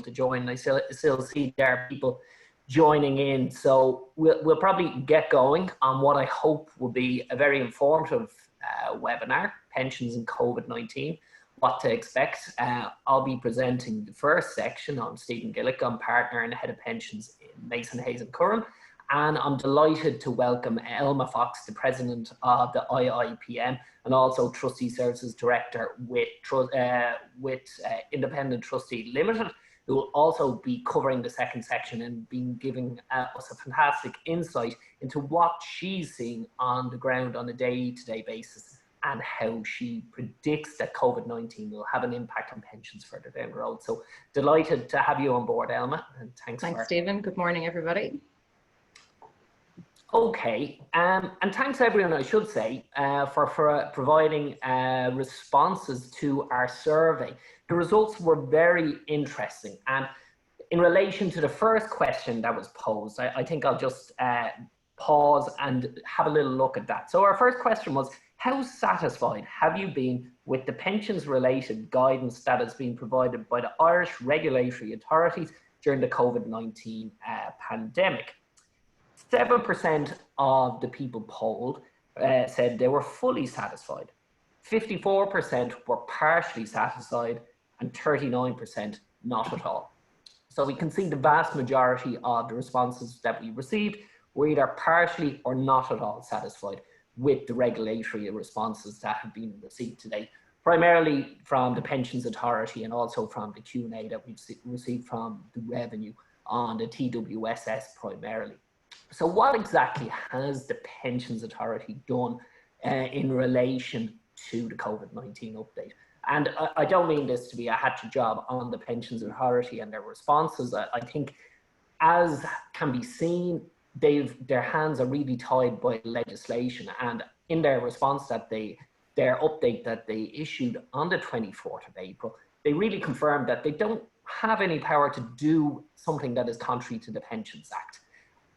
to join. I still see there are people joining in. So we'll probably get going on what I hope will be a very informative webinar, Pensions and COVID-19, what to expect. I'll be presenting the first section on Stephen Gillick. I'm partner and head of pensions in Mason Hayes and Curran. And I'm delighted to welcome Elma Fox, the president of the IIPM and also Trustee Services Director with Independent Trustee Limited, who will also be covering the second section and being giving us a fantastic insight into what she's seeing on the ground on a day-to-day basis and how she predicts that COVID-19 will have an impact on pensions further down the road. So delighted to have you on board, Elma, and thanks Stephen. Good morning, everybody. Okay, and thanks everyone, I should say, for providing responses to our survey. The results were very interesting, and in relation to the first question that was posed, I think I'll just pause and have a little look at that. So our first question was, how satisfied have you been with the pensions related guidance that has been provided by the Irish regulatory authorities during the COVID-19 pandemic? 7% of the people polled said they were fully satisfied. 54% were partially satisfied and 39% not at all. So we can see the vast majority of the responses that we received were either partially or not at all satisfied with the regulatory responses that have been received today, primarily from the Pensions Authority and also from the Q&A that we've received from the Revenue on the TWSS primarily. So what exactly has the Pensions Authority done in relation to the COVID-19 update? And I don't mean this to be a hatchet job on the Pensions Authority and their responses. I think, as can be seen, their hands are really tied by legislation, and in their response their update that they issued on the 24th of April, they really confirmed that they don't have any power to do something that is contrary to the Pensions Act.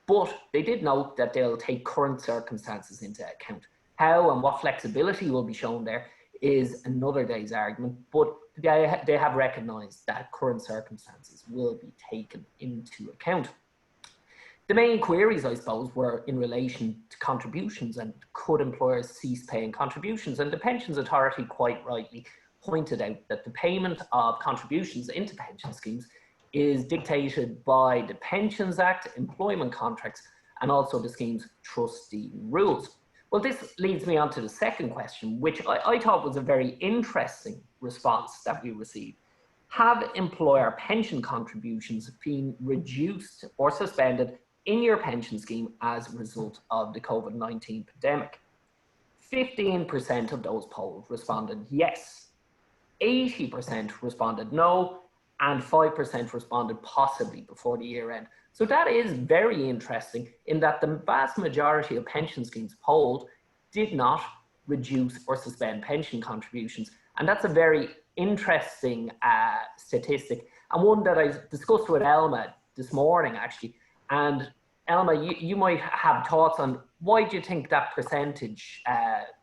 But they did note that they'll take current circumstances into account. How and what flexibility will be shown there is another day's argument, but they have recognised that current circumstances will be taken into account. The main queries, I suppose, were in relation to contributions and could employers cease paying contributions, and the Pensions Authority quite rightly pointed out that the payment of contributions into pension schemes is dictated by the Pensions Act, employment contracts, and also the scheme's trustee rules. Well, this leads me on to the second question, which I thought was a very interesting response that we received. Have employer pension contributions been reduced or suspended in your pension scheme as a result of the COVID-19 pandemic? 15% of those polled responded yes, 80% responded no, and 5% responded possibly before the year end. So that is very interesting in that the vast majority of pension schemes polled did not reduce or suspend pension contributions. And that's a very interesting statistic, and one that I discussed with Elma this morning actually. And Elma, you might have thoughts on why do you think that percentage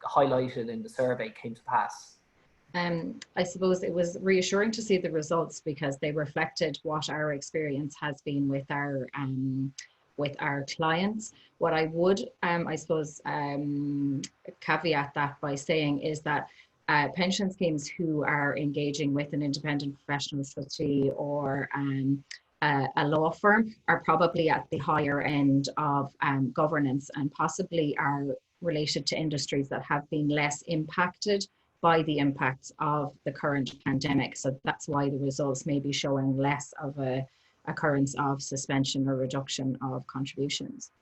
highlighted in the survey came to pass? I suppose it was reassuring to see the results because they reflected what our experience has been with our clients. What I would, I suppose, caveat that by saying is that pension schemes who are engaging with an independent professional trustee or a law firm are probably at the higher end of governance and possibly are related to industries that have been less impacted by the impacts of the current pandemic. So that's why the results may be showing less of a occurrence of suspension or reduction of contributions.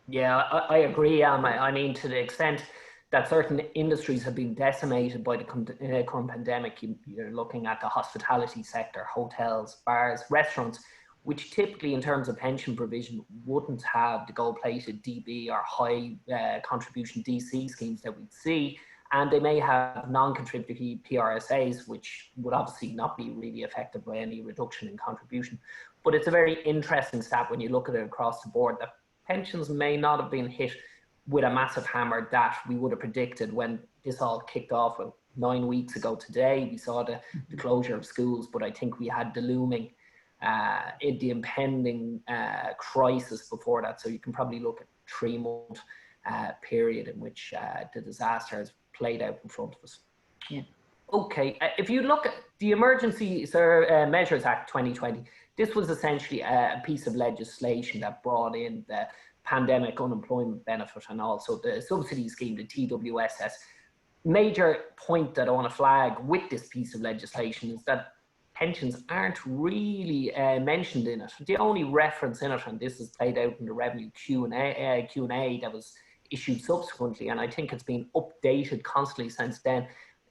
Yeah, I agree, Elma. I mean, to the extent that certain industries have been decimated by the current pandemic, you're looking at the hospitality sector, hotels, bars, restaurants, which typically in terms of pension provision wouldn't have the gold-plated DB or high contribution DC schemes that we'd see. And they may have non-contributory PRSAs, which would obviously not be really affected by any reduction in contribution. But it's a very interesting stat when you look at it across the board that pensions may not have been hit with a massive hammer that we would have predicted when this all kicked off. Well, 9 weeks ago today, we saw the closure of schools, but I think we had the looming in the impending crisis before that. So you can probably look at 3-month period in which the disaster has played out in front of us. Yeah. Okay, if you look at the Emergency Measures Act 2020, this was essentially a piece of legislation that brought in the pandemic unemployment benefit and also the subsidy scheme, the TWSS. Major point that I want to flag with this piece of legislation is that pensions aren't really mentioned in it. The only reference in it, and this is played out in the revenue Q&A that was issued subsequently, and I think it's been updated constantly since then.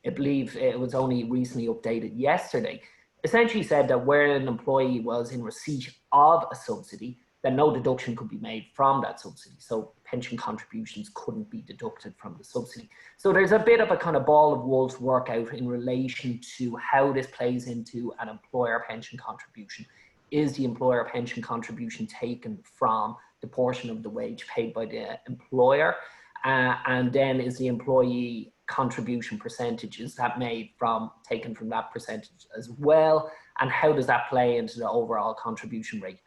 I believe it was only recently updated yesterday. Essentially said that where an employee was in receipt of a subsidy, then no deduction could be made from that subsidy. So pension contributions couldn't be deducted from the subsidy. So there's a bit of a kind of ball of wool to work out in relation to how this plays into an employer pension contribution. Is the employer pension contribution taken from the portion of the wage paid by the employer? And then is the employee contribution percentage, is that made from taken from that percentage as well? And how does that play into the overall contribution rate?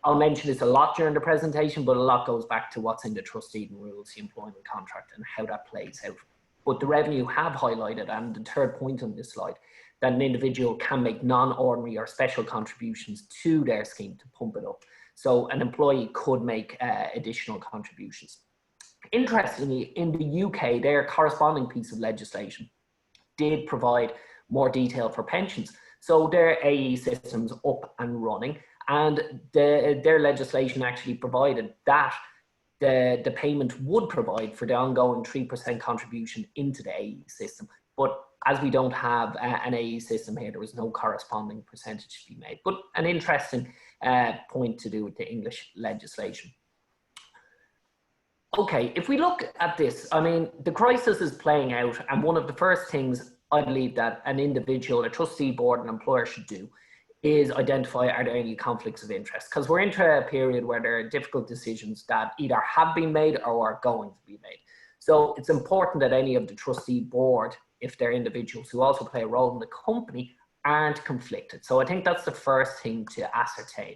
I'll mention this a lot during the presentation, but a lot goes back to what's in the trustee rules, the employment contract, and how that plays out. But the revenue have highlighted, and the third point on this slide, that an individual can make non-ordinary or special contributions to their scheme to pump it up. So an employee could make additional contributions. Interestingly, in the UK, their corresponding piece of legislation did provide more detail for pensions. So their AE system's up and running, and their legislation actually provided that the payment would provide for the ongoing 3% contribution into the AE system. But as we don't have an AE system here, there was no corresponding percentage to be made. But an interesting point to do with the English legislation. Okay, if we look at this, I mean, the crisis is playing out, and one of the first things I believe that an individual, a trustee board, an employer should do is identify, are there any conflicts of interest? Because we're into a period where there are difficult decisions that either have been made or are going to be made. So it's important that any of the trustee board, if they're individuals who also play a role in the company, aren't conflicted. So I think that's the first thing to ascertain.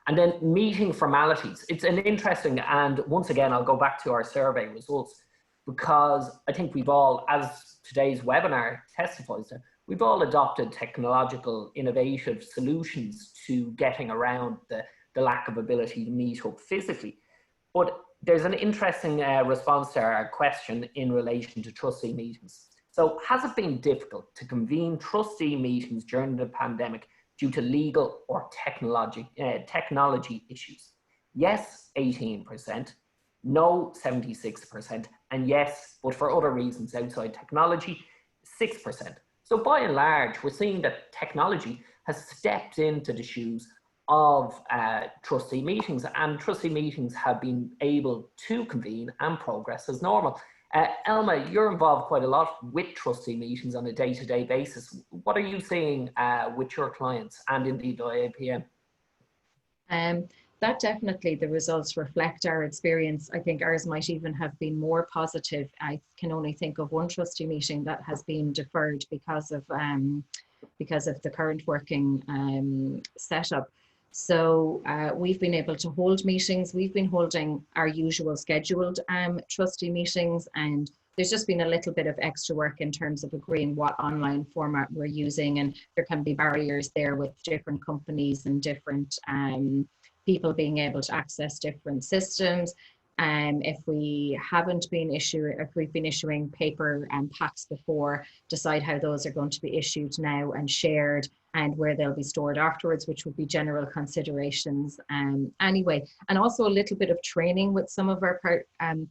And then meeting formalities. It's an interesting, and once again, I'll go back to our survey results, because I think we've all, as today's webinar testifies to, we've all adopted technological innovative solutions to getting around the lack of ability to meet up physically. But there's an interesting response to our question in relation to trustee meetings. So has it been difficult to convene trustee meetings during the pandemic due to legal or technology issues? Yes, 18%, no, 76%, and yes, but for other reasons outside technology, 6%. So by and large, we're seeing that technology has stepped into the shoes of trustee meetings, and trustee meetings have been able to convene and progress as normal. Elma, you're involved quite a lot with trustee meetings on a day-to-day basis. What are you seeing with your clients and indeed IIPM? That definitely, the results reflect our experience. I think ours might even have been more positive. I can only think of one trustee meeting that has been deferred because of the current working setup. So we've been able to hold meetings. We've been holding our usual scheduled trustee meetings, and there's just been a little bit of extra work in terms of agreeing what online format we're using, and there can be barriers there with different companies and different people being able to access different systems. If we've been issuing paper packs before, decide how those are going to be issued now and shared, and where they'll be stored afterwards, which would be general considerations anyway. And also a little bit of training with some of our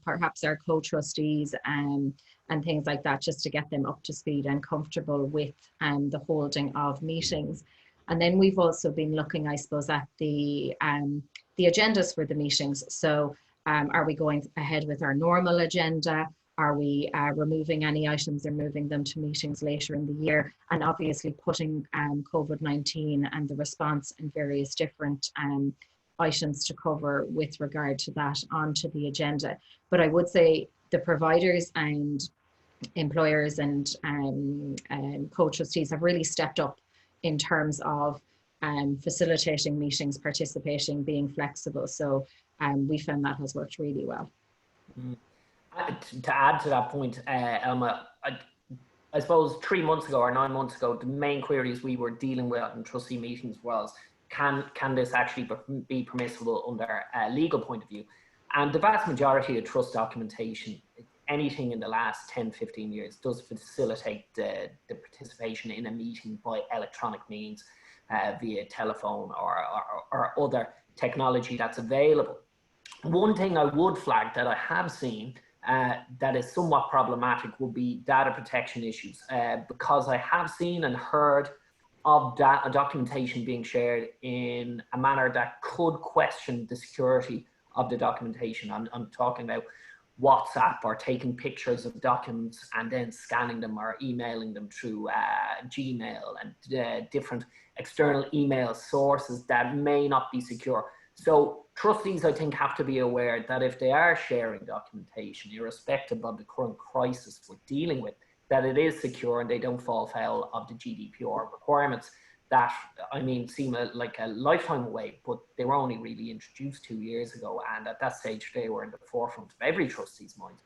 perhaps our co-trustees and things like that, just to get them up to speed and comfortable with the holding of meetings. And then we've also been looking, I suppose, at the agendas for the meetings. So are we going ahead with our normal agenda? Are we removing any items or moving them to meetings later in the year? And obviously putting COVID-19 and the response and various different items to cover with regard to that onto the agenda. But I would say the providers and employers and co-trustees have really stepped up in terms of facilitating meetings, participating, being flexible. So we found that has worked really well. To add to that point, Elma, I suppose 3 months ago or 9 months ago, the main queries we were dealing with in trustee meetings was, can this actually be permissible under a legal point of view? And the vast majority of trust documentation, anything in the last 10, 15 years, does facilitate the participation in a meeting by electronic means, via telephone or other technology that's available. One thing I would flag that I have seen that is somewhat problematic would be data protection issues, because I have seen and heard of documentation being shared in a manner that could question the security of the documentation. I'm talking about WhatsApp, or taking pictures of documents and then scanning them or emailing them through Gmail and different external email sources that may not be secure. So trustees, I think, have to be aware that if they are sharing documentation, irrespective of the current crisis we're dealing with, that it is secure and they don't fall foul of the GDPR requirements that, I mean, seem like a lifetime away, but they were only really introduced 2 years ago, and at that stage they were in the forefront of every trustee's mind.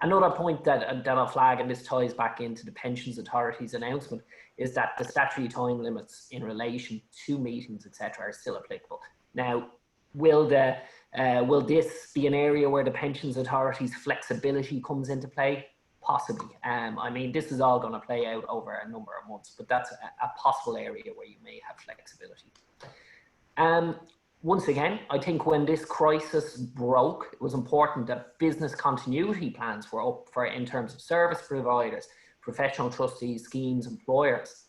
Another point that I'll flag, and this ties back into the Pensions Authority's announcement, is that the statutory time limits in relation to meetings, etc., are still applicable. Now, will this be an area where the Pensions Authority's flexibility comes into play? Possibly. I mean, this is all going to play out over a number of months, but that's a possible area where you may have flexibility. Once again, I think when this crisis broke, it was important that business continuity plans were up for, in terms of service providers, professional trustees, schemes, employers,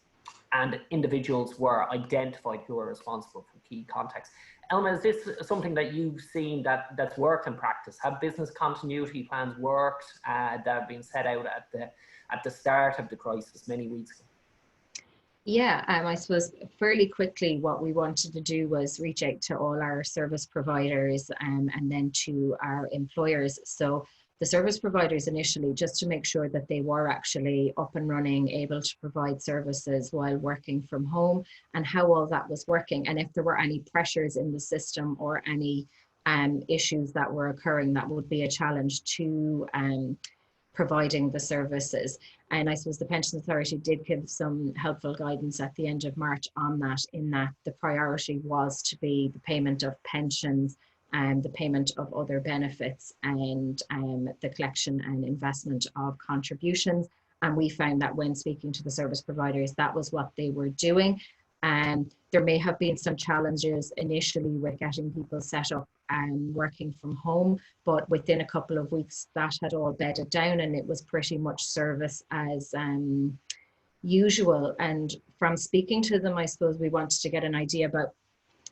and individuals were identified who are responsible for key contacts. Elma, is this something that you've seen that's worked in practice? Have business continuity plans worked that have been set out at the start of the crisis many weeks ago? Yeah, I suppose fairly quickly what we wanted to do was reach out to all our service providers and then to our employers. So the service providers initially, just to make sure that they were actually up and running, able to provide services while working from home, and how all that was working, and if there were any pressures in the system or any issues that were occurring that would be a challenge to providing the services. And I suppose the Pensions Authority did give some helpful guidance at the end of March on that, in that the priority was to be the payment of pensions and the payment of other benefits and the collection and investment of contributions. And we found that when speaking to the service providers, that was what they were doing. And there may have been some challenges initially with getting people set up and working from home, but within a couple of weeks that had all bedded down and it was pretty much service as usual. And from speaking to them, I suppose we wanted to get an idea about,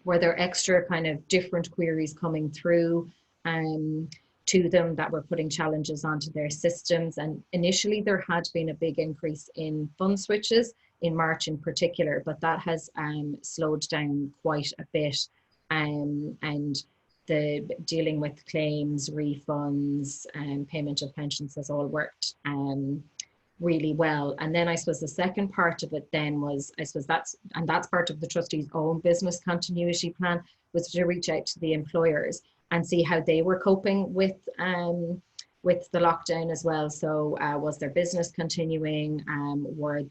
were there extra kind of different queries coming through to them that were putting challenges onto their systems. And initially there had been a big increase in fund switches in March in particular, but that has slowed down quite a bit. And the dealing with claims, refunds, and payment of pensions has all worked really well. And then I suppose the second part of it then was, I suppose that's part of the trustee's own business continuity plan, was to reach out to the employers and see how they were coping with the lockdown as well. So was their business continuing? Were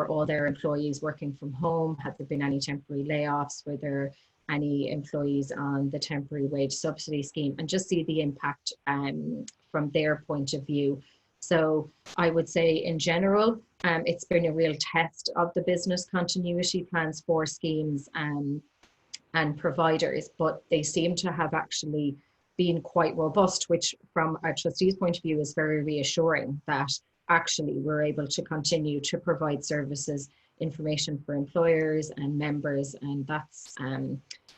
all their employees working from home? Had there been any temporary layoffs? Were there any employees on the temporary wage subsidy scheme? And just see the impact from their point of view. So I would say in general, it's been a real test of the business continuity plans for schemes and providers, but they seem to have actually been quite robust, which from a trustee's point of view is very reassuring that actually we're able to continue to provide services, information for employers and members. And that's, I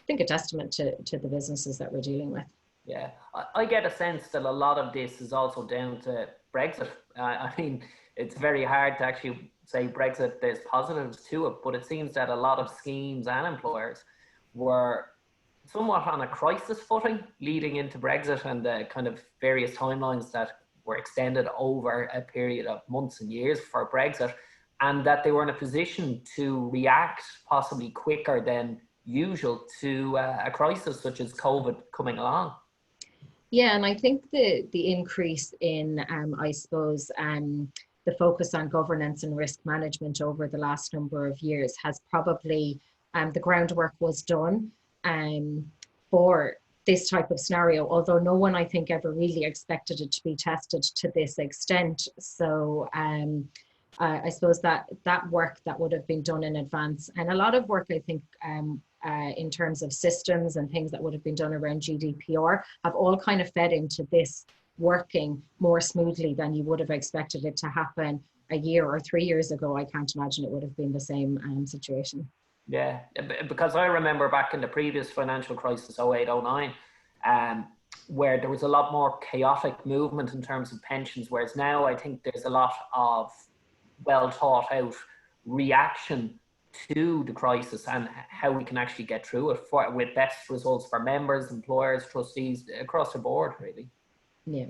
think, a testament to the businesses that we're dealing with. Yeah, I get a sense that a lot of this is also down to Brexit. I mean, it's very hard to actually say Brexit, there's positives to it, but it seems that a lot of schemes and employers were somewhat on a crisis footing leading into Brexit, and the kind of various timelines that were extended over a period of months and years for Brexit. and that they were in a position to react possibly quicker than usual to a crisis such as COVID coming along. Yeah, and I think the increase in, I suppose, the focus on governance and risk management over the last number of years has probably, the groundwork was done for this type of scenario, although no one, I think, ever really expected it to be tested to this extent. So I suppose that work that would have been done in advance, and a lot of work, I think, in terms of systems and things that would have been done around GDPR, have all kind of fed into this working more smoothly than you would have expected it to happen a year or 3 years ago. I can't imagine it would have been the same situation. Yeah, because I remember back in the previous financial crisis, 08, 09, where there was a lot more chaotic movement in terms of pensions, whereas now I think there's a lot of well thought out reaction to the crisis and how we can actually get through it with best results for members, employers, trustees, across the board, really. Yeah.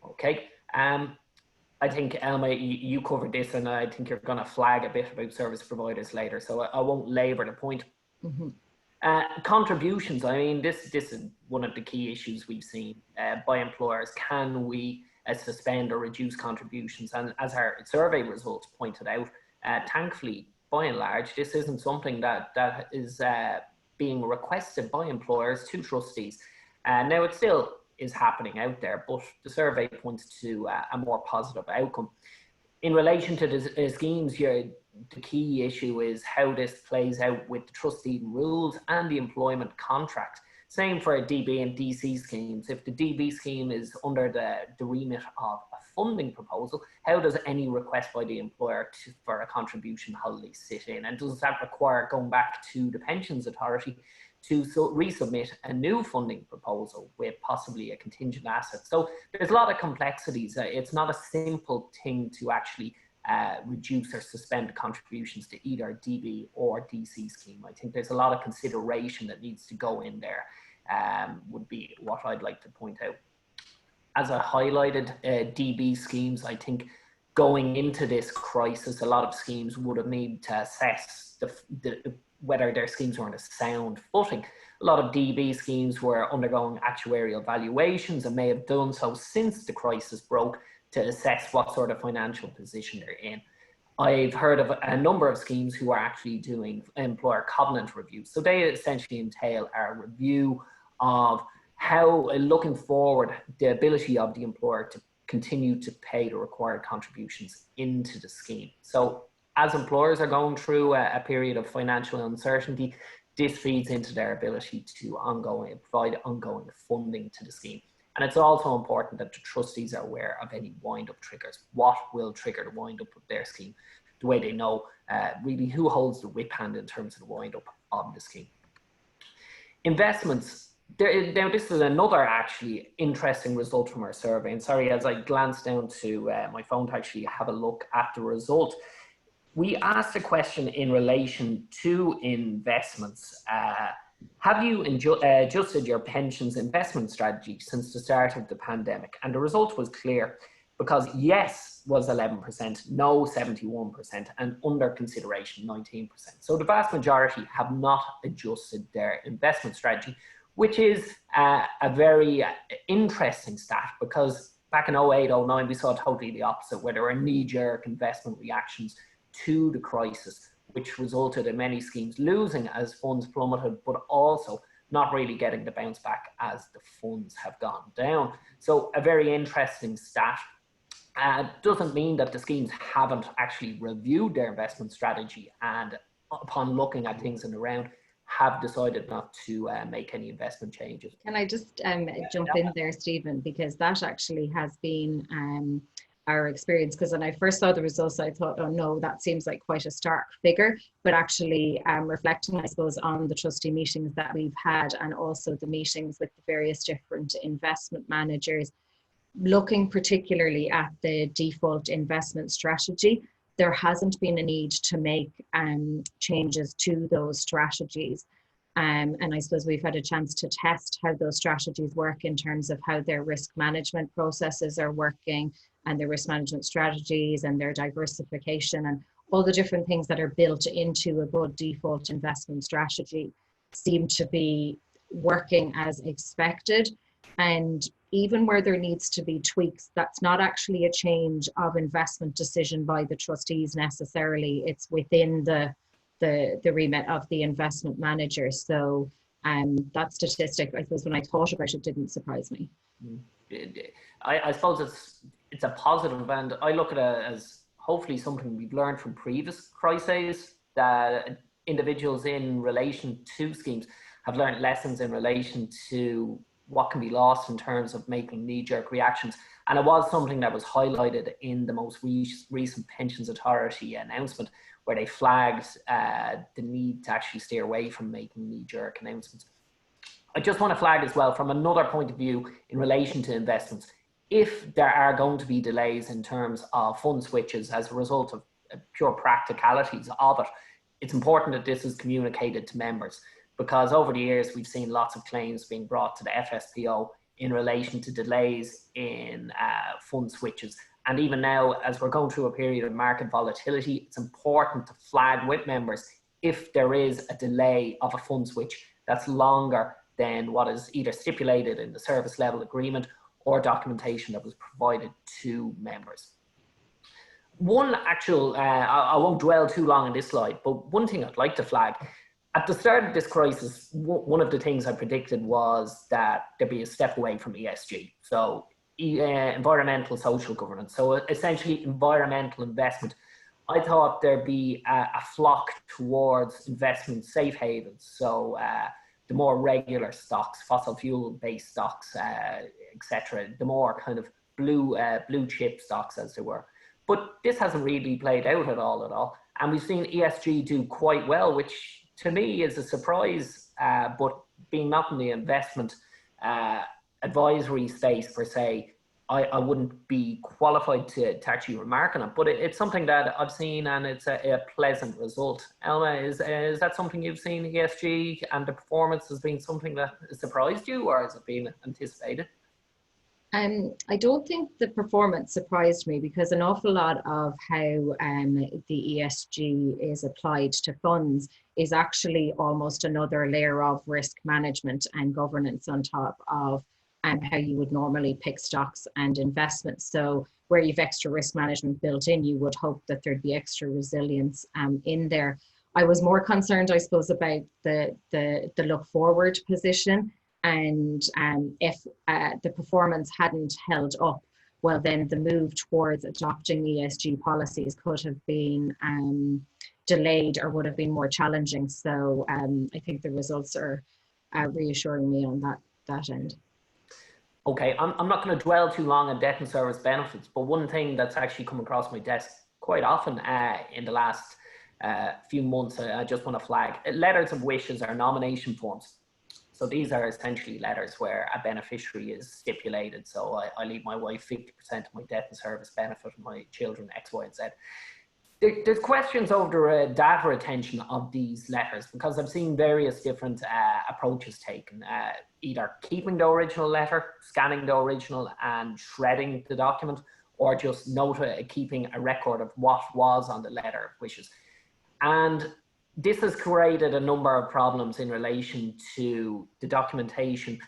Okay. I think, Elma, you covered this, and I think you're going to flag a bit about service providers later, so I won't labour the point. Mm-hmm. Contributions, I mean, this is one of the key issues we've seen by employers. Can we suspend or reduce contributions? And as our survey results pointed out, thankfully, by and large, this isn't something that is being requested by employers to trustees. Now, it still is happening out there, but the survey points to a more positive outcome. In relation to the schemes, the key issue is how this plays out with the trustee rules and the employment contract. Same for DB and DC schemes. If the DB scheme is under the remit of a funding proposal, how does any request by the employer for a contribution holiday sit in? And does that require going back to the Pensions Authority to resubmit a new funding proposal with possibly a contingent asset? So there's a lot of complexities. It's not a simple thing to actually reduce or suspend contributions to either DB or DC scheme. I think there's a lot of consideration that needs to go in there, would be what I'd like to point out. As I highlighted, DB schemes, I think going into this crisis, a lot of schemes would have needed to assess whether their schemes were on a sound footing. A lot of DB schemes were undergoing actuarial valuations and may have done so since the crisis broke to assess what sort of financial position they're in. I've heard of a number of schemes who are actually doing employer covenant reviews. So they essentially entail a review of how, looking forward, the ability of the employer to continue to pay the required contributions into the scheme. So as employers are going through a period of financial uncertainty, this feeds into their ability to provide ongoing funding to the scheme. And it's also important that the trustees are aware of any wind-up triggers. What will trigger the wind-up of their scheme? The way they know really who holds the whip hand in terms of the wind-up of the scheme. Investments. Now, this is another actually interesting result from our survey. And sorry, as I glanced down to my phone to actually have a look at the result, we asked a question in relation to investments. Have you adjusted your pensions investment strategy since the start of the pandemic? And the result was clear, because yes was 11%, no 71%, and under consideration 19%. So the vast majority have not adjusted their investment strategy, which is a very interesting stat, because back in 08, 09, we saw totally the opposite, where there were knee-jerk investment reactions to the crisis, which resulted in many schemes losing as funds plummeted, but also not really getting the bounce back as the funds have gone down. So a very interesting stat. Doesn't mean that the schemes haven't actually reviewed their investment strategy and, upon looking at things in the round, have decided not to make any investment changes. Can I just jump in there, Stephen, because that actually has been our experience, because when I first saw the results, I thought, oh no, that seems like quite a stark figure. But actually reflecting, I suppose, on the trustee meetings that we've had, and also the meetings with the various different investment managers, looking particularly at the default investment strategy, there hasn't been a need to make changes to those strategies. And I suppose we've had a chance to test how those strategies work in terms of how their risk management processes are working, and their risk management strategies and their diversification and all the different things that are built into a good default investment strategy seem to be working as expected. And even where there needs to be tweaks, that's not actually a change of investment decision by the trustees necessarily. It's within the remit of the investment manager. So that statistic, I suppose, when I thought about it, didn't surprise me. I suppose it's a positive, and I look at it as hopefully something we've learned from previous crises, that individuals in relation to schemes have learned lessons in relation to what can be lost in terms of making knee-jerk reactions. And it was something that was highlighted in the most recent Pensions Authority announcement, where they flagged the need to actually steer away from making knee-jerk announcements. I just want to flag as well from another point of view in relation to investments. If there are going to be delays in terms of fund switches as a result of pure practicalities of it, it's important that this is communicated to members, because over the years we've seen lots of claims being brought to the FSPO in relation to delays in fund switches. And even now, as we're going through a period of market volatility, it's important to flag with members if there is a delay of a fund switch that's longer than what is either stipulated in the service level agreement or documentation that was provided to members. One actual, I won't dwell too long on this slide, but one thing I'd like to flag, at the start of this crisis, one of the things I predicted was that there'd be a step away from ESG. So environmental social governance. So essentially environmental investment. I thought there'd be a flock towards investment safe havens. So the more regular stocks, fossil fuel based stocks, etc., the more kind of blue chip stocks, as they were. But this hasn't really played out at all. And we've seen ESG do quite well, which to me is a surprise, but being not in the investment advisory space per se, I wouldn't be qualified to actually remark on it, but it's something that I've seen, and it's a pleasant result. Elma, is that something you've seen, ESG, and the performance has been something that has surprised you, or has it been anticipated? I don't think the performance surprised me, because an awful lot of how the ESG is applied to funds is actually almost another layer of risk management and governance on top of how you would normally pick stocks and investments. So where you've extra risk management built in, you would hope that there'd be extra resilience in there. I was more concerned, I suppose, about the look forward position. And if the performance hadn't held up, well, then the move towards adopting ESG policies could have been delayed or would have been more challenging. So I think the results are reassuring me on that end. Okay, I'm not going to dwell too long on death and service benefits, but one thing that's actually come across my desk quite often in the last few months, I just want to flag, letters of wishes or nomination forms. So these are essentially letters where a beneficiary is stipulated. So I leave my wife 50% of my death and service benefit, and my children X, Y, and Z. There's questions over data retention of these letters, because I've seen various different approaches taken, either keeping the original letter, scanning the original and shredding the document, or just keeping a record of what was on the letter of wishes. And this has created a number of problems in relation to the documentation.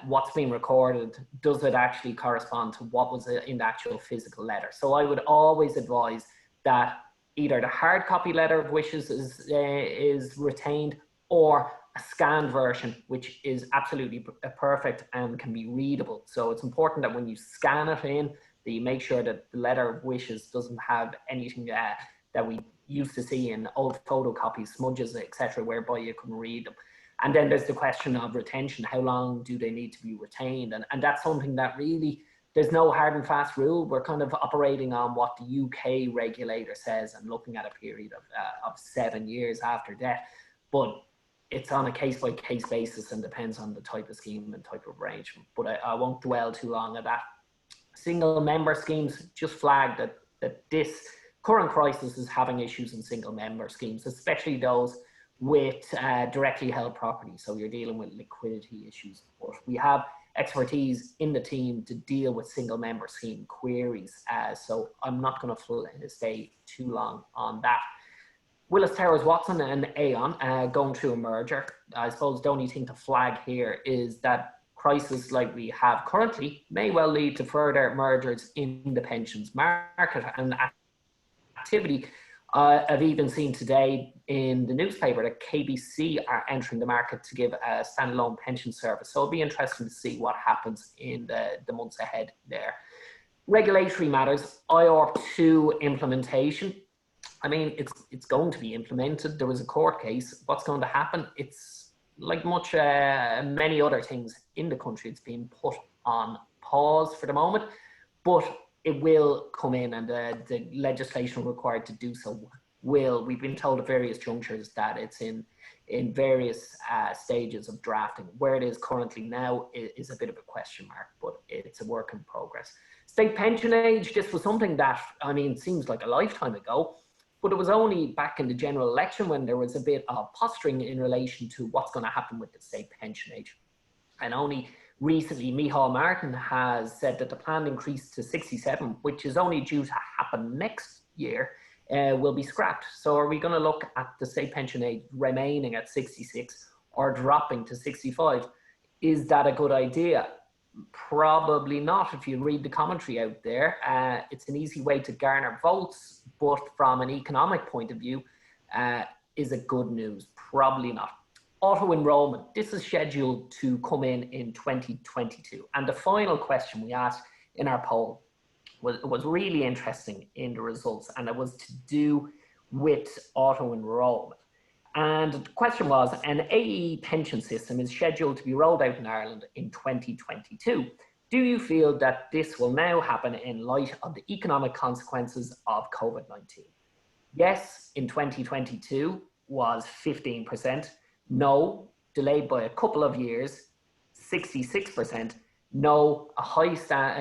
What's being recorded, does it actually correspond to what was in the actual physical letter? So I would always advise that either the hard copy letter of wishes is retained, or a scanned version, which is absolutely perfect and can be readable. So it's important that when you scan it in, that you make sure that the letter of wishes doesn't have anything that we used to see in old photocopies, smudges, etc., whereby you couldn't read them. And then there's the question of retention. How long do they need to be retained? And that's something that really, there's no hard and fast rule. We're kind of operating on what the UK regulator says and looking at a period of 7 years after death. But it's on a case-by-case basis and depends on the type of scheme and type of arrangement. But I won't dwell too long on that. Single member schemes, just flagged that this current crisis is having issues in single member schemes, especially those with directly held property. So you're dealing with liquidity issues. But we have expertise in the team to deal with single member scheme queries. So I'm not going to stay too long on that. Willis Towers Watson and Aon going through a merger. I suppose the only thing to flag here is that crisis like we have currently may well lead to further mergers in the pensions market, and activity. I've even seen today in the newspaper that KBC are entering the market to give a standalone pension service. So it'll be interesting to see what happens in the months ahead there. Regulatory matters, IORP2 implementation. I mean, it's going to be implemented. There was a court case. What's going to happen? It's like many other things in the country. It's being put on pause for the moment, but it will come in, and the legislation required to do so will. We've been told at various junctures that it's in various stages of drafting. Where it is currently now is a bit of a question mark, but it's a work in progress. State pension age, this was something that, I mean, seems like a lifetime ago, but it was only back in the general election when there was a bit of posturing in relation to what's going to happen with the state pension age. And only recently, Micheál Martin has said that the planned increase to 67, which is only due to happen next year, will be scrapped. So are we going to look at the state pension age remaining at 66 or dropping to 65? Is that a good idea? Probably not. If you read the commentary out there, it's an easy way to garner votes, but from an economic point of view, is it good news? Probably not. Auto enrollment, this is scheduled to come in 2022. And the final question we asked in our poll was really interesting in the results, and it was to do with auto enrollment. And the question was, an AE pension system is scheduled to be rolled out in Ireland in 2022. Do you feel that this will now happen in light of the economic consequences of COVID-19? Yes, in 2022 was 15%. No, delayed by a couple of years, 66%. No, a high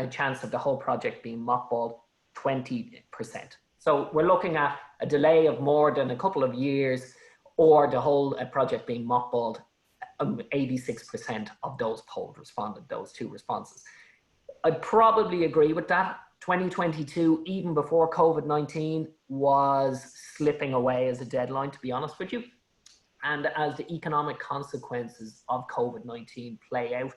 chance of the whole project being mothballed, 20%. So we're looking at a delay of more than a couple of years, or the whole project being mothballed. 86% of those polled responded, those two responses. I'd probably agree with that. 2022, even before COVID-19, was slipping away as a deadline, to be honest with you. And as the economic consequences of COVID-19 play out,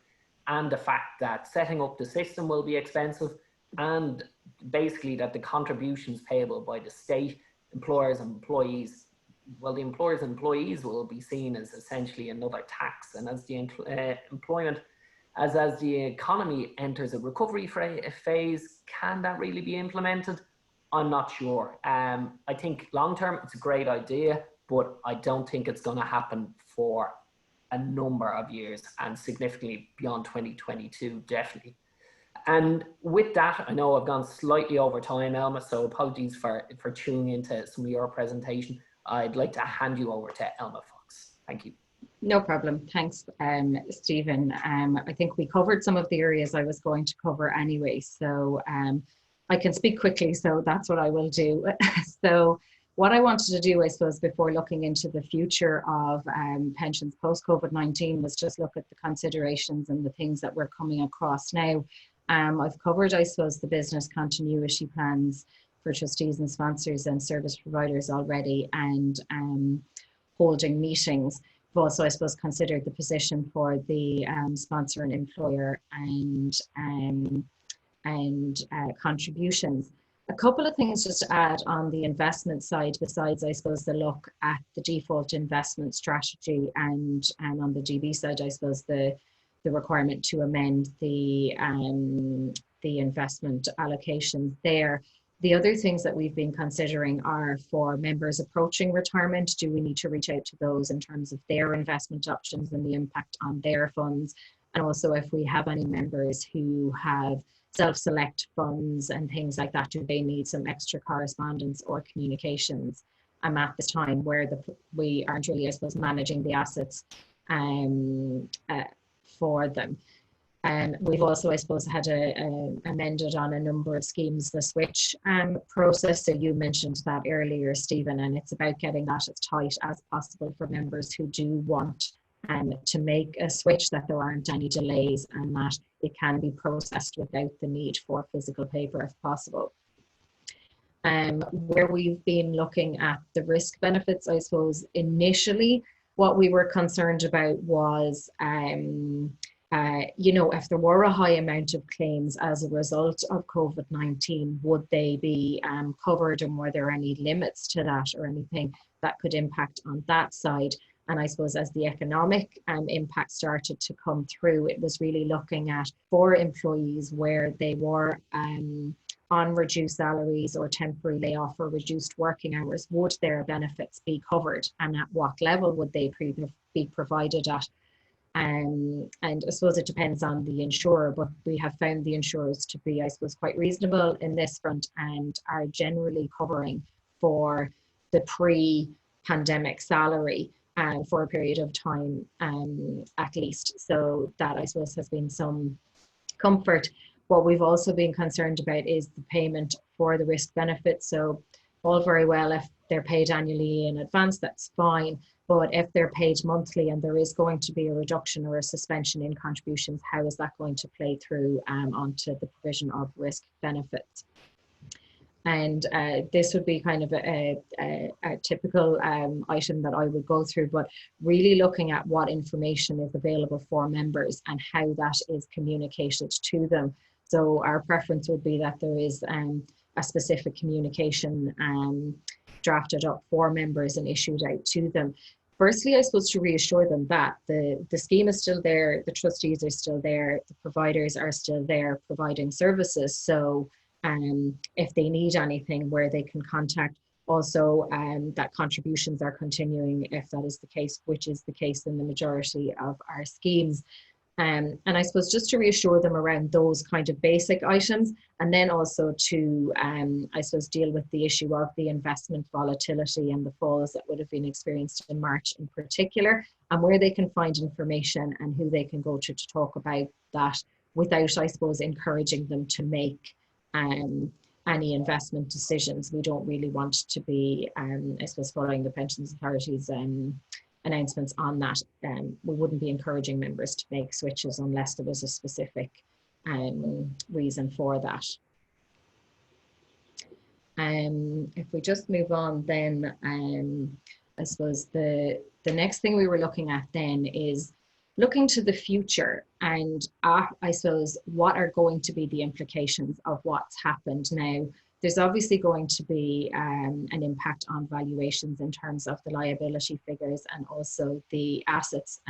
and the fact that setting up the system will be expensive, and basically that the contributions payable by the state, employers and employees, well, the employers and employees will be seen as essentially another tax. And as the as the economy enters a recovery phase, can that really be implemented? I'm not sure. I think long term it's a great idea, but I don't think it's going to happen for a number of years, and significantly beyond 2022, definitely. And with that, I know I've gone slightly over time, Elma, so apologies for tuning into some of your presentation. I'd like to hand you over to Elma Fox. Thank you. No problem. Thanks, Stephen. I think we covered some of the areas I was going to cover anyway, so I can speak quickly, so that's what I will do. So what I wanted to do, I suppose, before looking into the future of pensions post-COVID-19 was just look at the considerations and the things that we're coming across now. I've covered, I suppose, the business continuity plans for trustees and sponsors and service providers already, and holding meetings. We've also, I suppose, considered the position for the sponsor and employer and contributions. A couple of things just to add on the investment side, besides, I suppose, the look at the default investment strategy, and on the GB side, I suppose, the requirement to amend the investment allocation there. The other things that we've been considering are for members approaching retirement. Do we need to reach out to those in terms of their investment options and the impact on their funds? And also, if we have any members who have self-select funds and things like that, do they need some extra correspondence or communications at this time where we aren't really, I suppose, managing the assets for them? And we've also, I suppose, had amended on a number of schemes the switch process. So you mentioned that earlier, Stephen, and it's about getting that as tight as possible for members who do want to make a switch, that there aren't any delays, and that it can be processed without the need for physical paper if possible. Where we've been looking at the risk benefits, I suppose initially what we were concerned about was, you know, if there were a high amount of claims as a result of COVID-19, would they be covered, and were there any limits to that or anything that could impact on that side? And I suppose as the economic impact started to come through, it was really looking at for employees where they were on reduced salaries or temporary layoff or reduced working hours, would their benefits be covered, and at what level would they be provided at? And I suppose it depends on the insurer, but we have found the insurers to be, I suppose, quite reasonable in this front, and are generally covering for the pre-pandemic salary for a period of time at least. So that, I suppose, has been some comfort. What we've also been concerned about is the payment for the risk benefits. So all very well if they're paid annually in advance, that's fine. But if they're paid monthly and there is going to be a reduction or a suspension in contributions, how is that going to play through onto the provision of risk benefits? And this would be kind of a typical item that I would go through, but really looking at what information is available for members and how that is communicated to them. So our preference would be that there is a specific communication drafted up for members and issued out to them. Firstly, I suppose to reassure them that the scheme is still there, the trustees are still there, the providers are still there providing services. So if they need anything, where they can contact. Also, that contributions are continuing if that is the case, which is the case in the majority of our schemes. And I suppose just to reassure them around those kind of basic items, and then also to, I suppose, deal with the issue of the investment volatility and the falls that would have been experienced in March in particular, and where they can find information and who they can go to talk about that without, I suppose, encouraging them to make any investment decisions. We don't really want to be, I suppose, following the Pensions Authority's announcements on that. We wouldn't be encouraging members to make switches unless there was a specific reason for that. If we just move on, then I suppose the next thing we were looking at then is looking to the future, and I suppose what are going to be the implications of what's happened now. There's obviously going to be an impact on valuations in terms of the liability figures and also the assets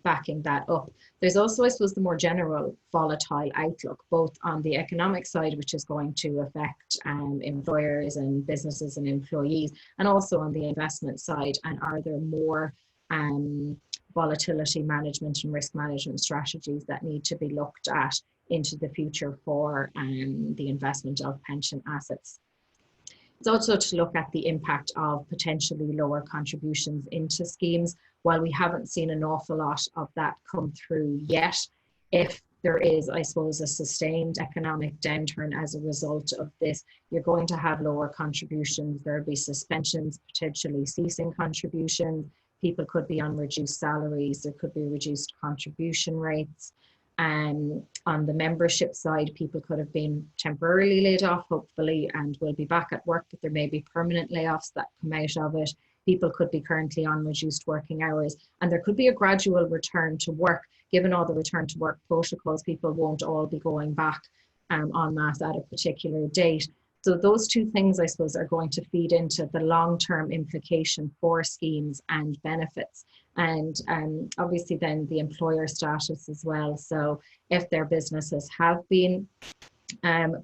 backing that up. There's also, I suppose, the more general volatile outlook, both on the economic side, which is going to affect employers and businesses and employees, and also on the investment side. And are there more volatility management and risk management strategies that need to be looked at into the future for the investment of pension assets? It's also to look at the impact of potentially lower contributions into schemes. While we haven't seen an awful lot of that come through yet, if there is, I suppose, a sustained economic downturn as a result of this, you're going to have lower contributions. There'll be suspensions, potentially ceasing contributions. People could be on reduced salaries. There could be reduced contribution rates. On the membership side, people could have been temporarily laid off, hopefully, and will be back at work, but there may be permanent layoffs that come out of it. People could be currently on reduced working hours, and there could be a gradual return to work. Given all the return to work protocols, people won't all be going back en masse at a particular date. So those two things, I suppose, are going to feed into the long-term implication for schemes and benefits. And obviously then the employer status as well. So if their businesses have been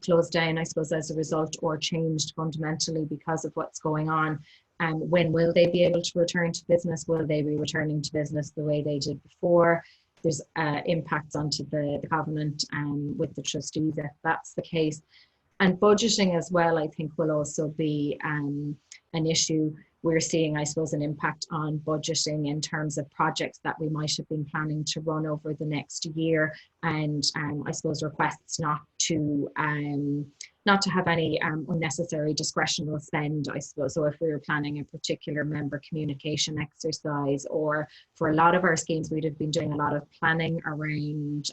closed down, I suppose, as a result, or changed fundamentally because of what's going on, when will they be able to return to business? Will they be returning to business the way they did before? There's impacts onto the covenant with the trustees if that's the case. And budgeting as well, I think, will also be an issue. we're seeing, I suppose, an impact on budgeting in terms of projects that we might have been planning to run over the next year, and I suppose requests not to have any unnecessary discretional spend, I suppose. So if we were planning a particular member communication exercise, or for a lot of our schemes, we'd have been doing a lot of planning around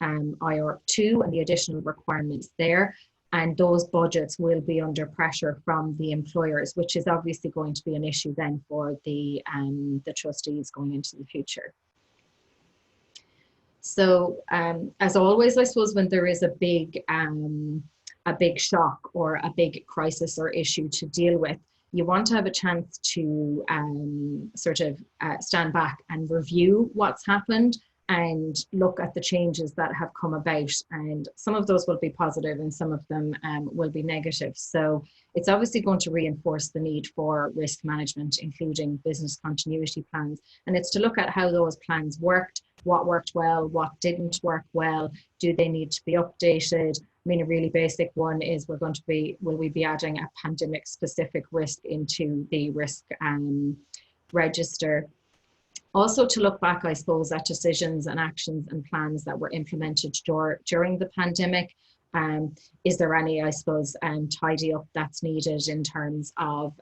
IIRP2 and the additional requirements there. And those budgets will be under pressure from the employers, which is obviously going to be an issue then for the trustees going into the future. So as always, I suppose, when there is a big shock or a big crisis or issue to deal with, you want to have a chance to stand back and review what's happened and look at the changes that have come about. And some of those will be positive and some of them will be negative. So it's obviously going to reinforce the need for risk management, including business continuity plans. And it's to look at how those plans worked, what worked well, what didn't work well, do they need to be updated? I mean, a really basic one is will we be adding a pandemic specific risk into the risk register? Also to look back, I suppose, at decisions and actions and plans that were implemented during the pandemic. Is there any, I suppose, tidy up that's needed in terms of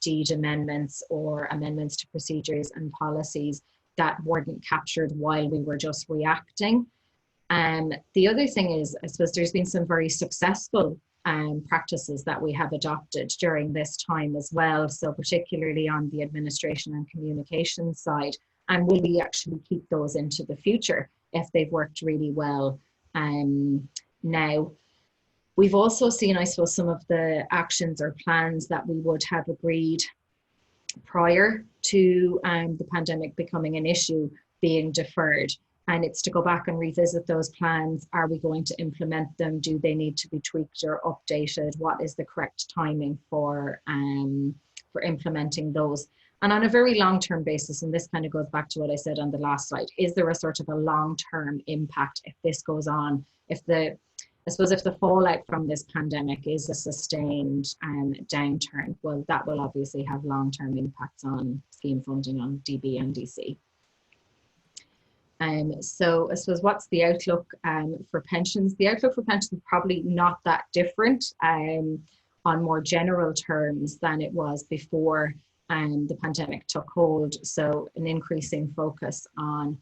deed amendments or amendments to procedures and policies that weren't captured while we were just reacting? The other thing is, I suppose, there's been some very successful practices that we have adopted during this time as well. So particularly on the administration and communication side, and will we actually keep those into the future if they've worked really well? Now, we've also seen, I suppose, some of the actions or plans that we would have agreed prior to the pandemic becoming an issue being deferred. And it's to go back and revisit those plans. Are we going to implement them? Do they need to be tweaked or updated? What is the correct timing for implementing those? And on a very long-term basis, and this kind of goes back to what I said on the last slide, is there a sort of a long-term impact if this goes on? If the fallout from this pandemic is a sustained downturn, well, that will obviously have long-term impacts on scheme funding, on DB and DC. So I suppose, what's the outlook for pensions? The outlook for pensions is probably not that different on more general terms than it was before the pandemic took hold. So an increasing focus on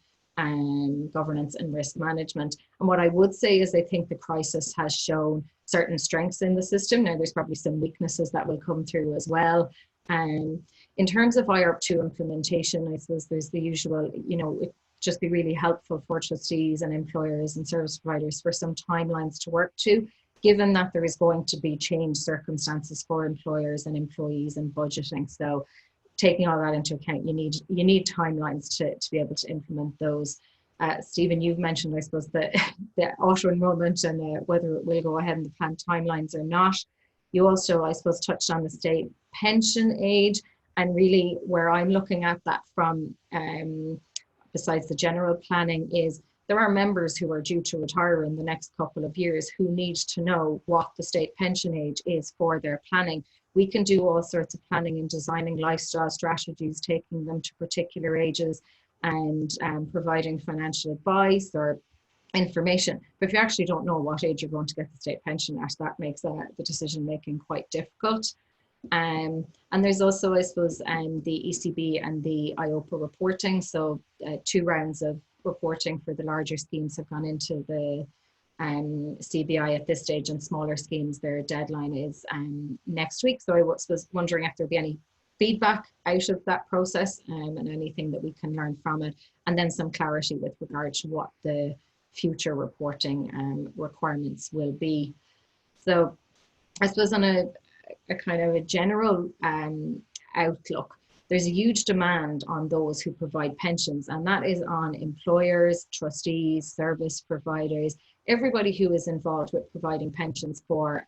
governance and risk management. And what I would say is I think the crisis has shown certain strengths in the system. Now there's probably some weaknesses that will come through as well. In terms of IIRP2 implementation, I suppose there's the usual, it just be really helpful for trustees and employers and service providers for some timelines to work to, given that there is going to be changed circumstances for employers and employees and budgeting. So taking all that into account, you need timelines to be able to implement those. Stephen, you've mentioned, I suppose, the auto enrollment and whether it will go ahead in the planned timelines or not. You also, I suppose, touched on the state pension age, and really where I'm looking at that from, besides the general planning, is there are members who are due to retire in the next couple of years who need to know what the state pension age is for their planning. We can do all sorts of planning and designing lifestyle strategies, taking them to particular ages and providing financial advice or information. But if you actually don't know what age you're going to get the state pension at, that makes the decision making quite difficult. And there's also, I suppose, the ECB and the IOPA reporting. So 2 rounds of reporting for the larger schemes have gone into the CBI at this stage, and smaller schemes, their deadline is next week. So I was wondering if there'd be any feedback out of that process and anything that we can learn from it, and then some clarity with regard to what the future reporting requirements will be. So I suppose on a kind of a general outlook, there's a huge demand on those who provide pensions, and that is on employers, trustees, service providers, everybody who is involved with providing pensions for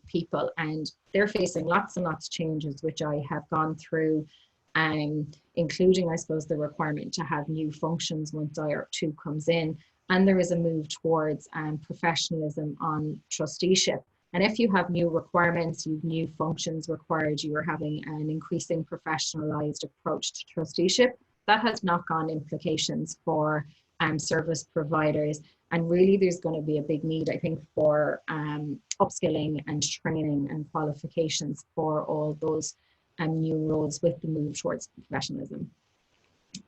people. And they're facing lots and lots of changes, which I have gone through, including, I suppose, the requirement to have new functions once IIRP2 comes in. And there is a move towards professionalism on trusteeship. And if you have new requirements, you've new functions required, you are having an increasing professionalized approach to trusteeship, that has knock-on implications for service providers. And really there's going to be a big need, I think, for upskilling and training and qualifications for all those new roles with the move towards professionalism.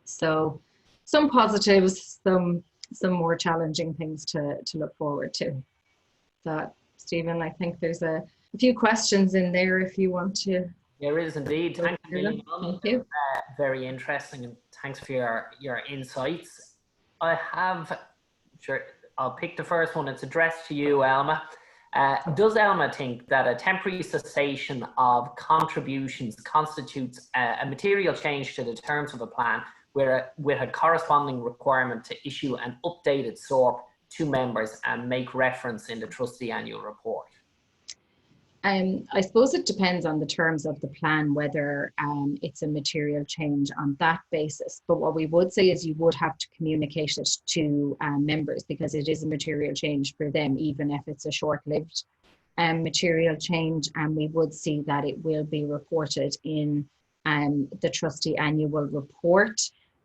So some positives, some more challenging things to look forward to. So, Stephen, I think there's a few questions in there if you want to. There is indeed. Thank you. Thank you. Very interesting, and thanks for your insights. I have, sure, I'll pick the first one. It's addressed to you, Elma. Does Elma think that a temporary cessation of contributions constitutes a material change to the terms of a plan with a corresponding requirement to issue an updated SORP to members and make reference in the trustee annual report? I suppose it depends on the terms of the plan, whether it's a material change on that basis. But what we would say is you would have to communicate it to members, because it is a material change for them, even if it's a short-lived material change. And we would see that it will be reported in the trustee annual report.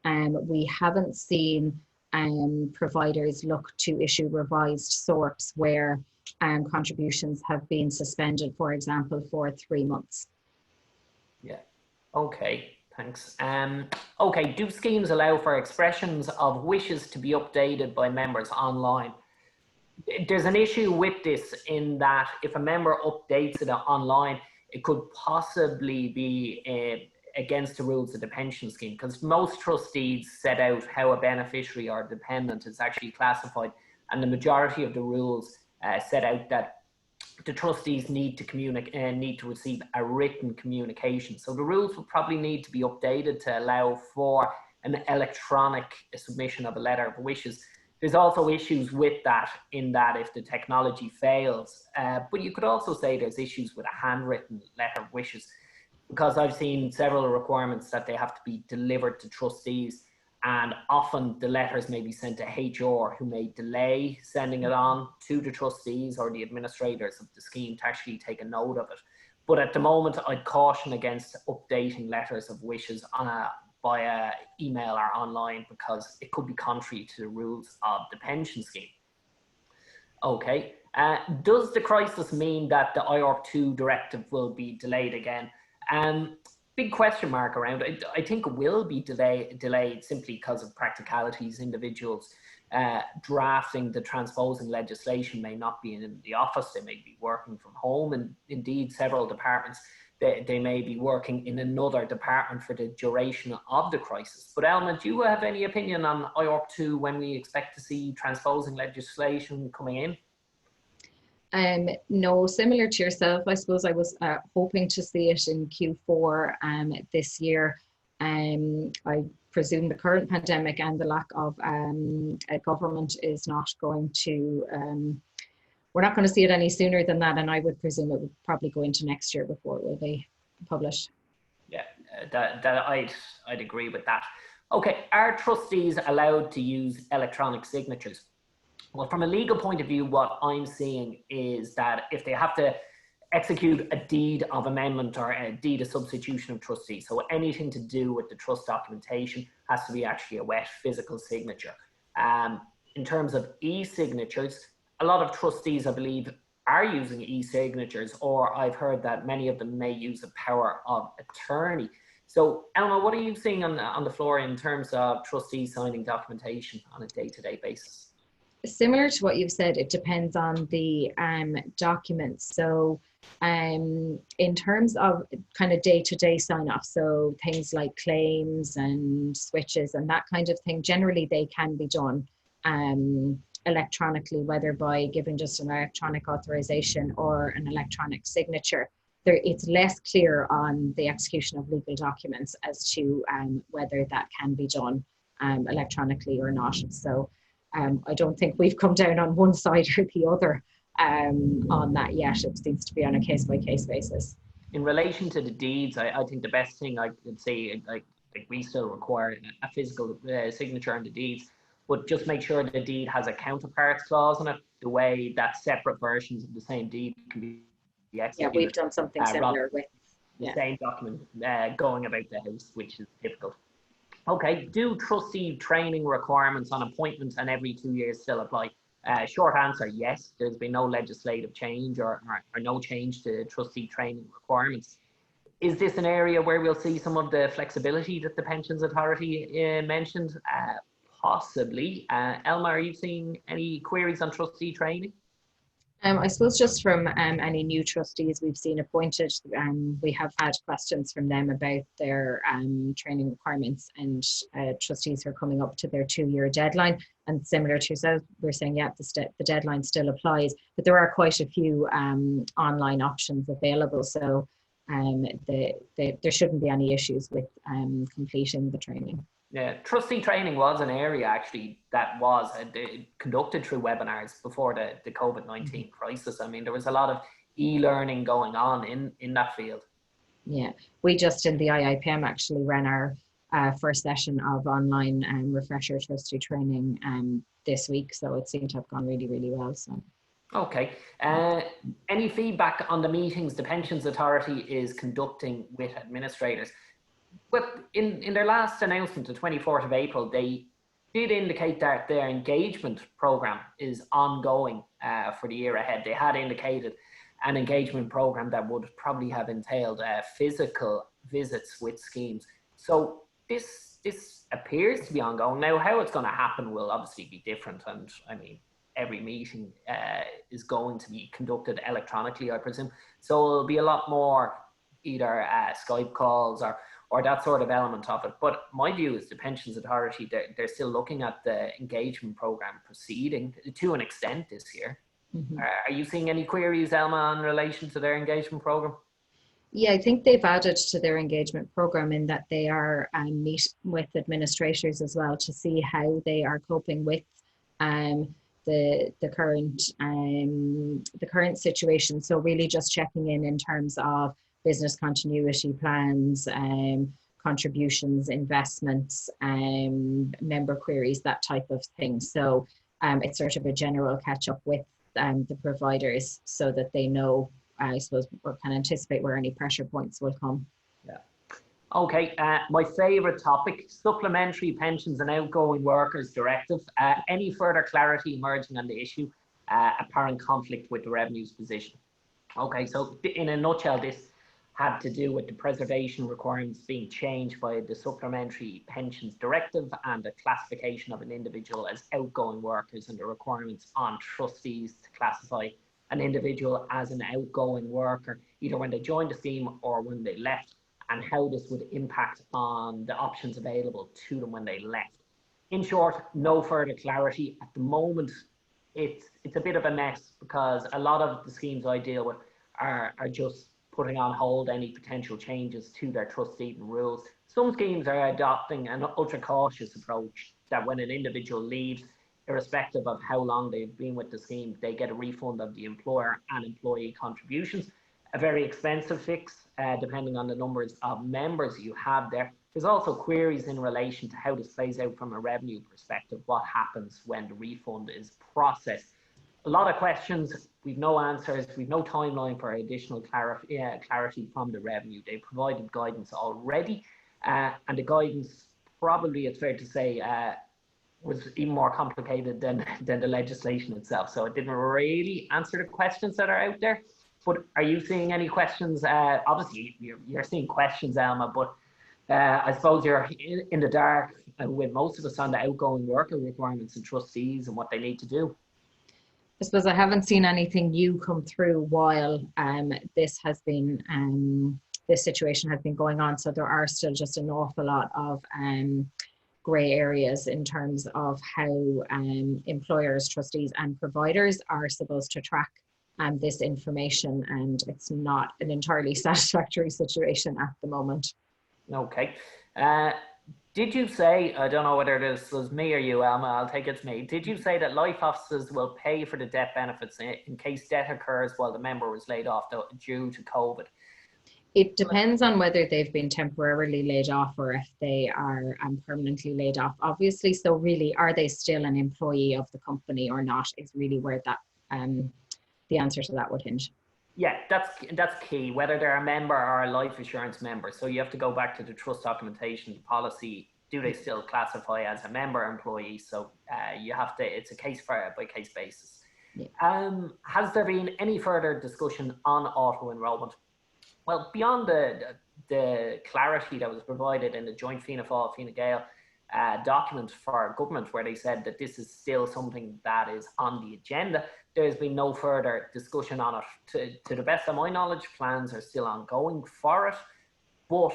We haven't seen providers look to issue revised SORPs where contributions have been suspended, for example, for 3 months. Yeah. Okay. Thanks. Okay. Do schemes allow for expressions of wishes to be updated by members online? There's an issue with this in that if a member updates it online, it could possibly be against the rules of the pension scheme, because most trustees set out how a beneficiary or dependent is actually classified, and the majority of the rules set out that the trustees need to receive a written communication. So the rules will probably need to be updated to allow for an electronic submission of a letter of wishes. There's also issues with that, in that if the technology fails, but you could also say there's issues with a handwritten letter of wishes, because I've seen several requirements that they have to be delivered to trustees, and often the letters may be sent to HR, who may delay sending it on to the trustees or the administrators of the scheme to actually take a note of it. But at the moment, I'd caution against updating letters of wishes via email or online, because it could be contrary to the rules of the pension scheme. Okay. Does the crisis mean that the IORP2 directive will be delayed again? Big question mark around it. I think it will be delayed simply because of practicalities. Individuals drafting the transposing legislation may not be in the office, they may be working from home, and indeed several departments, they may be working in another department for the duration of the crisis. But Elma, do you have any opinion on IORP2, when we expect to see transposing legislation coming in? No, similar to yourself, I suppose I was hoping to see it in Q4 this year. I presume the current pandemic and the lack of government is not going to, we're not going to see it any sooner than that, and I would presume it would probably go into next year before it will be published. Yeah, I'd agree with that. Okay, are trustees allowed to use electronic signatures? Well, from a legal point of view, what I'm seeing is that if they have to execute a deed of amendment or a deed of substitution of trustee, so anything to do with the trust documentation, has to be actually a wet physical signature. In terms of e-signatures, a lot of trustees, I believe, are using e-signatures, or I've heard that many of them may use a power of attorney. So, Elma, what are you seeing on the floor in terms of trustees signing documentation on a day-to-day basis? Similar to what you've said, it depends on the documents. So in terms of kind of day-to-day sign-off, so things like claims and switches and that kind of thing, generally they can be done electronically, whether by giving just an electronic authorization or an electronic signature. It's less clear on the execution of legal documents as to whether that can be done electronically or not. So I don't think we've come down on one side or the other on that yet. It seems to be on a case-by-case basis. In relation to the deeds, I think the best thing I could say, like we still require a physical signature on the deeds. but just make sure the deed has a counterparts clause in it, the way that separate versions of the same deed can be executed. Yeah, we've done something similar with the same document going about the house, which is difficult. Okay, do trustee training requirements on appointments and every 2 years still apply? Short answer, yes. There's been no legislative change or no change to trustee training requirements. Is this an area where we'll see some of the flexibility that the Pensions Authority mentioned? Possibly. Elma, are you seeing any queries on trustee training? I suppose just from any new trustees we've seen appointed, we have had questions from them about their training requirements, and trustees who are coming up to their 2-year deadline. And similar to yourself, we're saying, yeah, the deadline still applies, but there are quite a few online options available. So there shouldn't be any issues with completing the training. Yeah, trustee training was an area actually that was conducted through webinars before the COVID-19 crisis. I mean, there was a lot of e-learning going on in that field. Yeah, we just in the IIPM actually ran our first session of online refresher trustee training this week. So it seemed to have gone really, really well. So. Okay. Any feedback on the meetings the Pensions Authority is conducting with administrators? Well, in their last announcement, the 24th of April, they did indicate that their engagement program is ongoing for the year ahead. They had indicated an engagement program that would probably have entailed physical visits with schemes. So this appears to be ongoing. Now, how it's going to happen will obviously be different. And I mean, every meeting is going to be conducted electronically, I presume. So it'll be a lot more either Skype calls or that sort of element of it. But my view is the Pensions Authority, they're still looking at the engagement program proceeding to an extent this year. Mm-hmm. Are you seeing any queries, Elma, in relation to their engagement program? Yeah, I think they've added to their engagement program in that they are meet with administrators as well to see how they are coping with the current situation. So really just checking in terms of business continuity plans, contributions, investments, member queries, that type of thing. So it's sort of a general catch up with the providers so that they know, I suppose, or can anticipate where any pressure points will come. Yeah. Okay, my favourite topic, Supplementary Pensions and Outgoing Workers Directive. Any further clarity emerging on the issue? Apparent conflict with the revenues position. Okay, so in a nutshell, this had to do with the preservation requirements being changed by the Supplementary Pensions Directive and the classification of an individual as outgoing workers and the requirements on trustees to classify an individual as an outgoing worker, either when they joined the scheme or when they left, and how this would impact on the options available to them when they left. In short, no further clarity. At the moment, it's a bit of a mess because a lot of the schemes I deal with are just putting on hold any potential changes to their trustee rules. Some schemes are adopting an ultra cautious approach that when an individual leaves, irrespective of how long they've been with the scheme, they get a refund of the employer and employee contributions. A very expensive fix, depending on the numbers of members you have there. There's also queries in relation to how this plays out from a revenue perspective, what happens when the refund is processed. A lot of questions, we've no answers, we've no timeline for additional clarity from the revenue. They provided guidance already, and the guidance, probably it's fair to say, was even more complicated than the legislation itself. So it didn't really answer the questions that are out there. But are you seeing any questions? Obviously, you're seeing questions, Elma, but I suppose you're in the dark with most of us on the outgoing worker requirements and trustees and what they need to do. I suppose I haven't seen anything new come through while this situation has been going on. So there are still just an awful lot of grey areas in terms of how employers, trustees and providers are supposed to track this information, and it's not an entirely satisfactory situation at the moment. Okay. Did you say, I don't know whether this was me or you, Elma, I'll take it's me. Did you say that life offices will pay for the death benefits in case death occurs while the member was laid off due to COVID? It depends on whether they've been temporarily laid off or if they are permanently laid off, obviously. So really, are they still an employee of the company or not is really where that the answer to that would hinge. Yeah, that's key, whether they're a member or a life assurance member. So you have to go back to the trust documentation policy. Do they still classify as a member employee? So you have to, it's a case by case basis. Yeah. Has there been any further discussion on auto enrollment? Well, beyond the clarity that was provided in the joint Fianna Fáil, Fine Gael document for government, where they said that this is still something that is on the agenda, there's been no further discussion on it. To the best of my knowledge, plans are still ongoing for it, but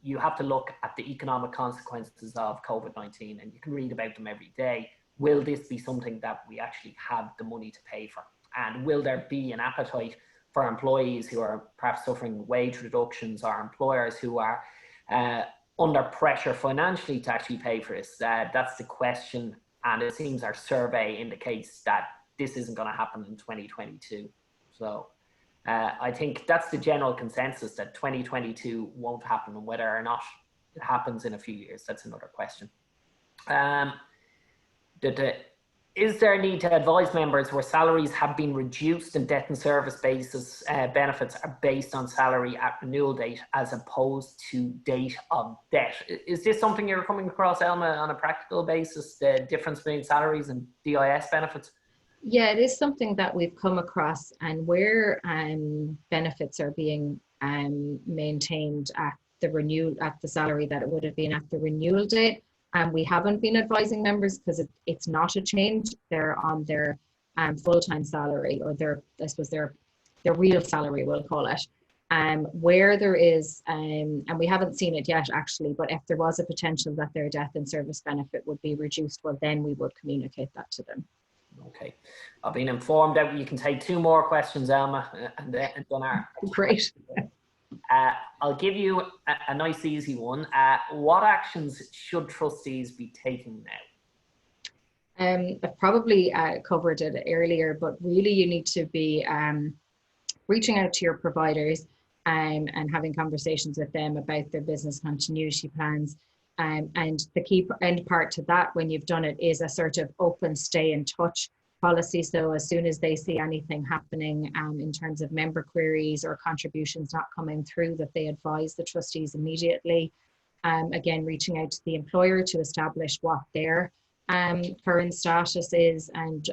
you have to look at the economic consequences of COVID-19, and you can read about them every day. Will this be something that we actually have the money to pay for? And will there be an appetite for employees who are perhaps suffering wage reductions, or employers who are under pressure financially to actually pay for this? That's the question, and it seems our survey indicates that this isn't going to happen in 2022. So I think that's the general consensus, that 2022 won't happen, and whether or not it happens in a few years, that's another question. Is there a need to advise members where salaries have been reduced and debt and service basis benefits are based on salary at renewal date as opposed to date of debt? Is this something you're coming across, Elma, on a practical basis, the difference between salaries and DIS benefits? Yeah, it is something that we've come across, and where benefits are being maintained at the salary that it would have been at the renewal date. And we haven't been advising members because it's not a change. They're on their full-time salary, or their real salary, we'll call it. Where there is, and we haven't seen it yet actually, but if there was a potential that their death and service benefit would be reduced, well, then we would communicate that to them. Okay, I've been informed that you can take 2 more questions, Elma, and then our great. I'll give you a nice easy one. What actions should trustees be taking now? I've probably covered it earlier, but really you need to be reaching out to your providers and having conversations with them about their business continuity plans. And the key end part to that, when you've done it, is a sort of open stay in touch policy. So as soon as they see anything happening in terms of member queries or contributions not coming through, that they advise the trustees immediately. Again, reaching out to the employer to establish what their current status is, and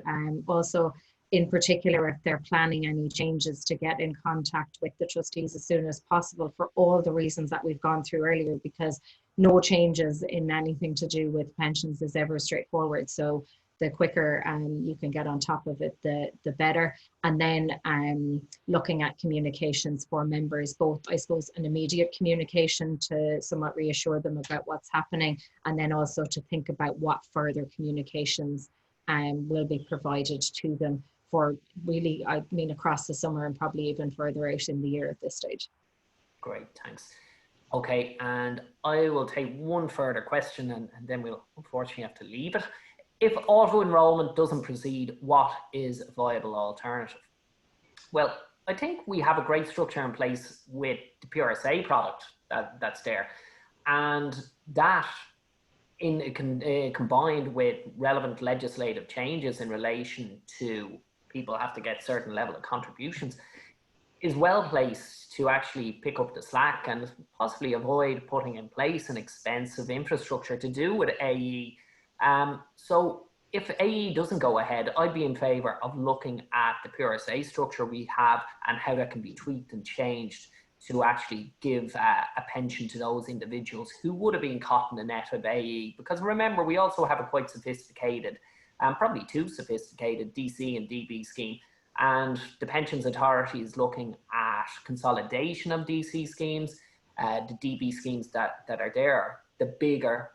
also in particular if they're planning any changes, to get in contact with the trustees as soon as possible, for all the reasons that we've gone through earlier, because no changes in anything to do with pensions is ever straightforward. So the quicker you can get on top of it, the better. And then looking at communications for members, both, I suppose, an immediate communication to somewhat reassure them about what's happening, and then also to think about what further communications will be provided to them for really, I mean, across the summer and probably even further out in the year at this stage. Great, thanks. Okay, and I will take one further question, and then we'll unfortunately have to leave it. If auto-enrollment doesn't proceed, what is a viable alternative? Well, I think we have a great structure in place with the PRSA product that's there, and that combined with relevant legislative changes in relation to people have to get certain level of contributions, is well placed to actually pick up the slack and possibly avoid putting in place an expensive infrastructure to do with AE. So if AE doesn't go ahead, I'd be in favour of looking at the PRSA structure we have and how that can be tweaked and changed to actually give a pension to those individuals who would have been caught in the net of AE. Because remember, we also have a quite sophisticated, probably too sophisticated, DC and DB scheme. And the Pensions Authority is looking at consolidation of DC schemes. The DB schemes that are there, the bigger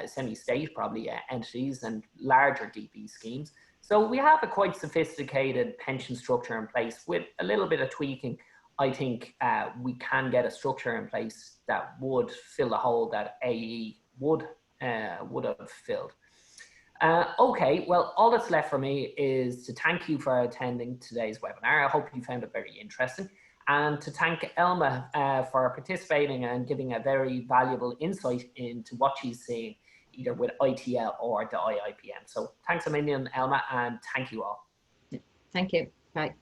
semi-state probably entities and larger DB schemes. So we have a quite sophisticated pension structure in place. With a little bit of tweaking, I think we can get a structure in place that would fill the hole that AE would have filled. Okay, well, all that's left for me is to thank you for attending today's webinar. I hope you found it very interesting. and to thank Elma for participating and giving a very valuable insight into what she's seeing either with ITL or the IIPM. So thanks a million, Elma, and thank you all. Thank you. Bye.